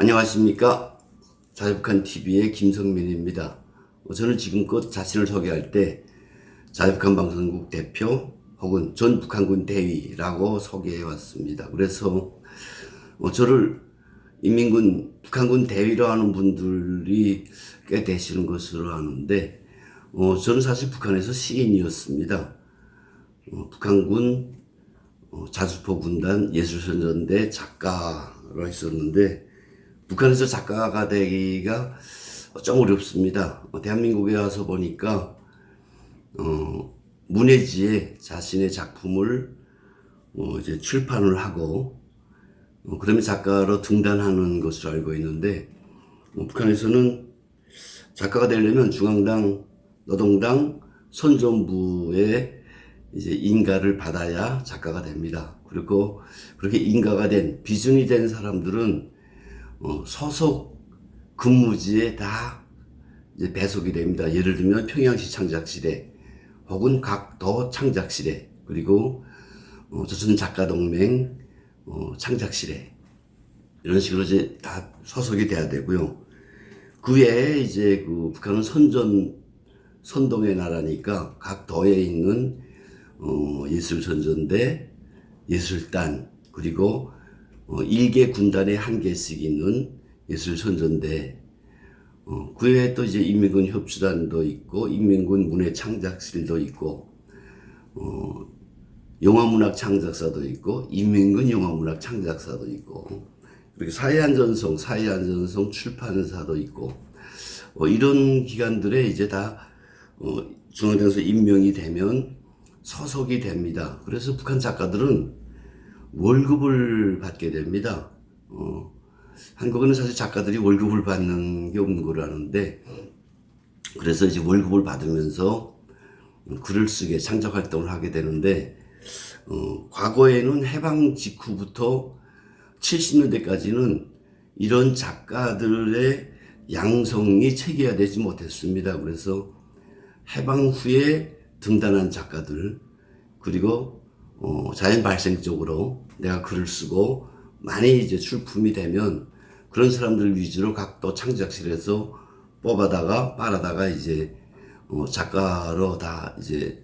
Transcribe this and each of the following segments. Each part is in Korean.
안녕하십니까. 자유북한TV의 김성민입니다. 저는 지금껏 자신을 소개할 때 자유북한 방송국 대표 혹은 전 북한군 대위라고 소개해 왔습니다. 그래서 저를 인민군 북한군 대위로 하는 분들이 꽤 되시는 것으로 아는데 저는 사실 북한에서 시인이었습니다. 북한군 자주포 군단 예술선전대 작가로 했었는데 북한에서 작가가 되기가 좀 어렵습니다. 대한민국에 와서 보니까 문예지에 자신의 작품을 이제 출판을 하고 그러면 작가로 등단하는 것으로 알고 있는데 북한에서는 작가가 되려면 중앙당, 노동당, 선전부의 이제 인가를 받아야 작가가 됩니다. 그리고 그렇게 인가가 된 비준이 된 사람들은 소속 근무지에 다 이제 배속이 됩니다. 예를 들면 평양시 창작실에 혹은 각 도 창작실에 그리고 조선작가동맹 창작실에 이런 식으로 이제 다 소속이 돼야 되고요. 그 외에 이제 북한은 선동의 나라니까 각 도에 있는 예술선전대, 예술단 그리고 1개 군단에 1개씩 있는 예술선전대 그 외에 또 이제 인민군 협주단도 있고 인민군 문예창작실도 있고 영화문학창작사도 있고 인민군 영화문학창작사도 있고 그리고 사회안전성 출판사도 있고 이런 기관들에 이제 다 중앙당에서 임명이 되면 소속이 됩니다. 그래서 북한 작가들은 월급을 받게 됩니다. 한국에는 사실 작가들이 월급을 받는 게 없는 걸 아는데 그래서 이제 월급을 받으면서 글을 쓰게 창작 활동을 하게 되는데 과거에는 해방 직후부터 70년대까지는 이런 작가들의 양성이 체계화되지 못했습니다. 그래서 해방 후에 등단한 작가들 그리고 자연 발생적으로 내가 글을 쓰고 많이 이제 출품이 되면 그런 사람들 위주로 각도 창작실에서 빨아다가 이제 작가로 다 이제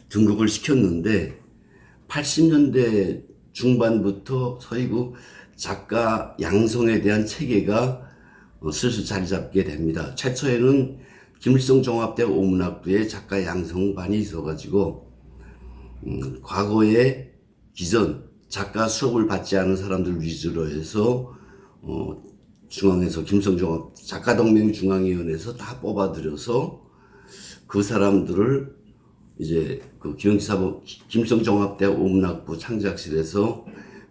등극을 시켰는데 80년대 중반부터 소위 작가 양성에 대한 체계가 슬슬 자리 잡게 됩니다. 최초에는 김일성 종합대학 오문학부에 작가 양성반이 있어가지고 과거에 기존 작가 수업을 받지 않은 사람들 위주로 해서 중앙에서 김일성종합 작가동맹 중앙위원회에서 다 뽑아들여서 그 사람들을 이제 김일성종합대학 오문학부 창작실에서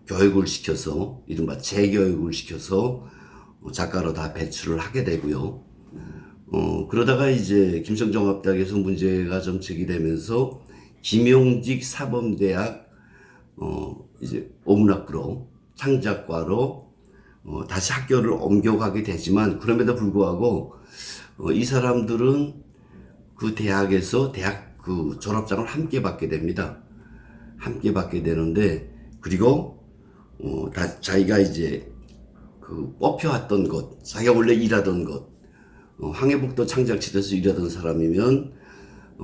교육을 시켜서 이른바 재교육을 시켜서 작가로 다 배출을 하게 되고요. 그러다가 이제 김일성종합대학에서 문제가 좀 제기되면서 김용직 사범대학 이제 오문학부로 창작과로 다시 학교를 옮겨가게 되지만 그럼에도 불구하고 이 사람들은 그 대학에서 대학 졸업장을 함께 받게 됩니다. 함께 받게 되는데 그리고 자기가 이제 뽑혀왔던 곳, 자기가 원래 일하던 곳, 황해북도 창작실에서 일하던 사람이면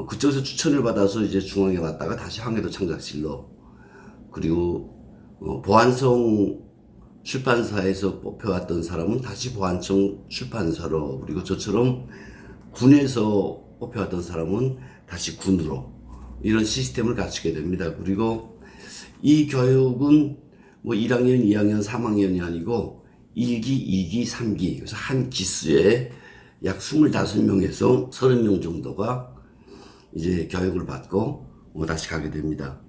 그쪽에서 추천을 받아서 이제 중앙에 왔다가 다시 황해도 창작실로 그리고 보안성 출판사에서 뽑혀왔던 사람은 다시 보안청 출판사로 그리고 저처럼 군에서 뽑혀왔던 사람은 다시 군으로 이런 시스템을 갖추게 됩니다. 그리고 이 교육은 1학년, 2학년, 3학년이 아니고 1기, 2기, 3기 그래서 한 기수에 약 25명에서 30명 정도가 이제 교육을 받고 다시 가게 됩니다.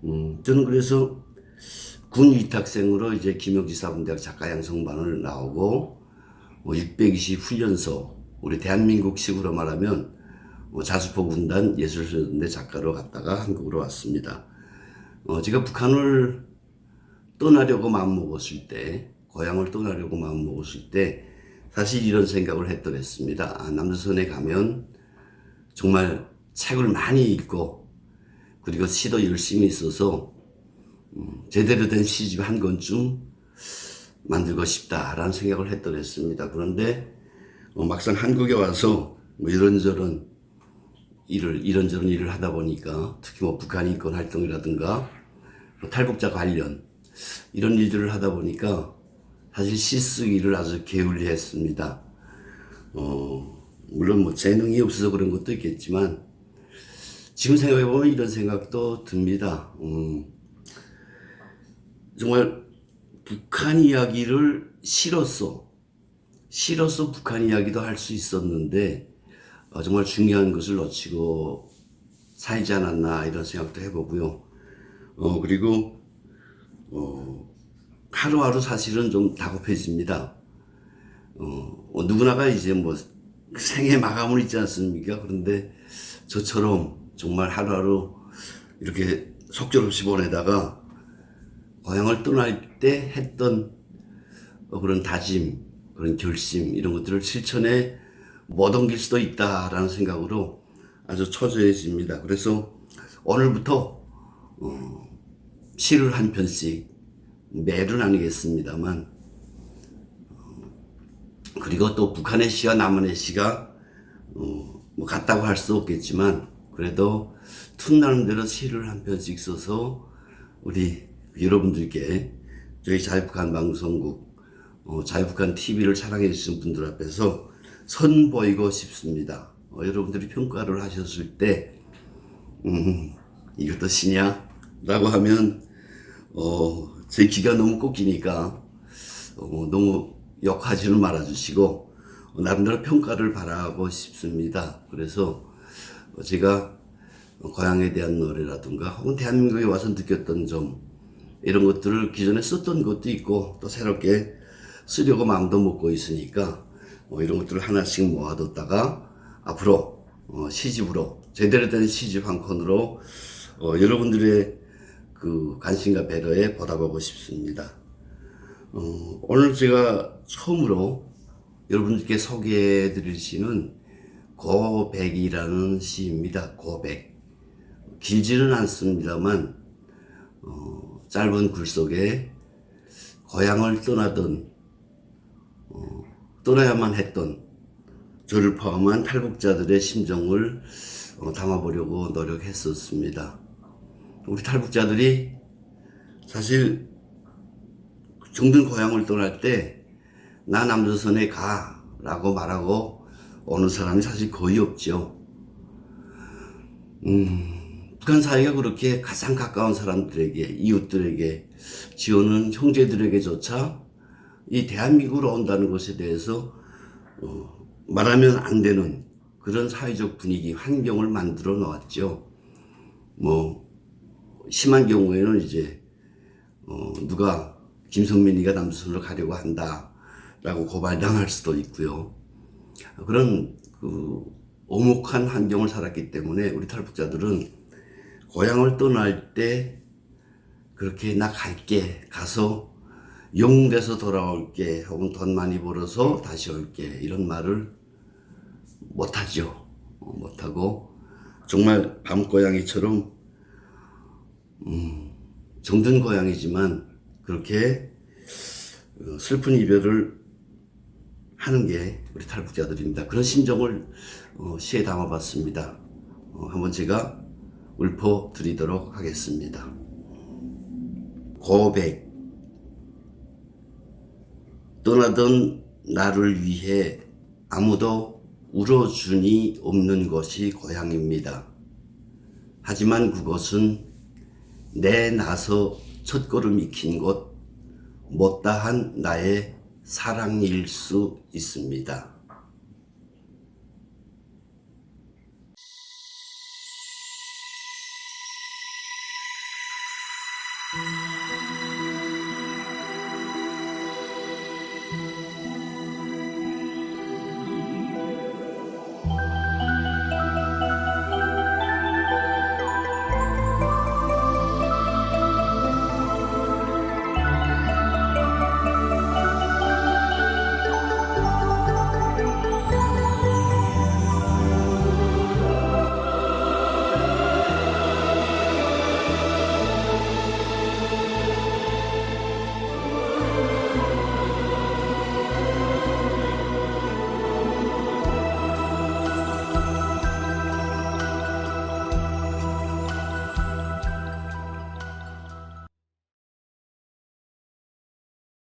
저는 그래서 군 위탁생으로 이제 김용지 사범대학 작가 양성반을 나오고 620 훈련소 우리 대한민국식으로 말하면 자주포 군단 예술선대 작가로 갔다가 한국으로 왔습니다. 제가 북한을 떠나려고 마음먹었을 때 고향을 떠나려고 마음먹었을 때 사실 이런 생각을 했더랬습니다. 남조선에 가면 정말 책을 많이 읽고 그리고 시도 열심히 써서 제대로 된 시집 한 권쯤 만들고 싶다라는 생각을 했더랬습니다. 그런데 막상 한국에 와서 뭐 이런저런 일을 하다 보니까 특히 뭐 북한 인권 활동이라든가 뭐 탈북자 관련 이런 일들을 하다 보니까 사실 시 쓰기를 아주 게을리 했습니다. 물론 뭐 재능이 없어서 그런 것도 있겠지만 지금 생각해보면 이런 생각도 듭니다. 정말 북한 이야기를 실어서 북한 이야기도 할 수 있었는데 정말 중요한 것을 놓치고 살지 않았나 이런 생각도 해보고요. 그리고 하루하루 사실은 좀 다급해집니다. 누구나가 이제 뭐 생애 마감을 있지 않습니까? 그런데 저처럼 정말 하루하루 이렇게 속절없이 보내다가 고향을 떠날 때 했던 그런 다짐, 그런 결심 이런 것들을 실천에 못 옮길 수도 있다라는 생각으로 아주 초조해집니다. 그래서 오늘부터 시를 한 편씩 매일은 아니겠습니다만 그리고 또 북한의 시와 남한의 시가 뭐 같다고 할 수 없겠지만 그래도 틈나는 대로 시를 한 편씩 써서 우리 여러분들께 저희 자유북한 방송국 자유북한 TV를 사랑해 주신 분들 앞에서 선보이고 싶습니다. 여러분들이 평가를 하셨을 때 이것도 시냐? 라고 하면 제 귀가 너무 꽂히니까 너무 욕하지는 말아주시고 나름대로 평가를 바라고 싶습니다. 그래서 제가 고향에 대한 노래라든가 혹은 대한민국에 와서 느꼈던 점 이런 것들을 기존에 썼던 것도 있고 또 새롭게 쓰려고 마음도 먹고 있으니까 이런 것들을 하나씩 모아뒀다가 앞으로 시집으로 제대로 된 시집 한 콘으로 여러분들의 그 관심과 배려에 보답하고 싶습니다. 오늘 제가 처음으로 여러분들께 소개해 드릴 시는 고백이라는 시입니다. 고백. 길지는 않습니다만 짧은 글 속에 고향을 떠나야만 했던 저를 포함한 탈북자들의 심정을 담아보려고 노력했었습니다. 우리 탈북자들이 사실 정든 고향을 떠날 때 나 남조선에 가 라고 말하고 오는 사람이 사실 거의 없죠. 북한 사회가 그렇게 가장 가까운 사람들에게 이웃들에게 지오는 형제들에게조차 이 대한민국으로 온다는 것에 대해서 말하면 안 되는 그런 사회적 분위기 환경을 만들어 놓았죠. 뭐 심한 경우에는 이제 누가 김성민이가 남조선으로 가려고 한다라고 고발당할 수도 있고요. 그런 그 오목한 환경을 살았기 때문에 우리 탈북자들은 고향을 떠날 때 그렇게 나 갈게 가서 영웅돼서 돌아올게 혹은 돈 많이 벌어서 다시 올게 이런 말을 못하죠. 못하고 정말 밤고양이처럼 정든 고양이지만 그렇게 슬픈 이별을 하는 게 우리 탈북자들입니다. 그런 심정을 시에 담아봤습니다. 한번 제가 읊어드리도록 하겠습니다. 고백. 떠나던 나를 위해 아무도 울어준이 없는 것이 고향입니다. 하지만 그것은 내 나서 첫걸음 익힌 곳 못다한 나의 사랑일 수 있습니다.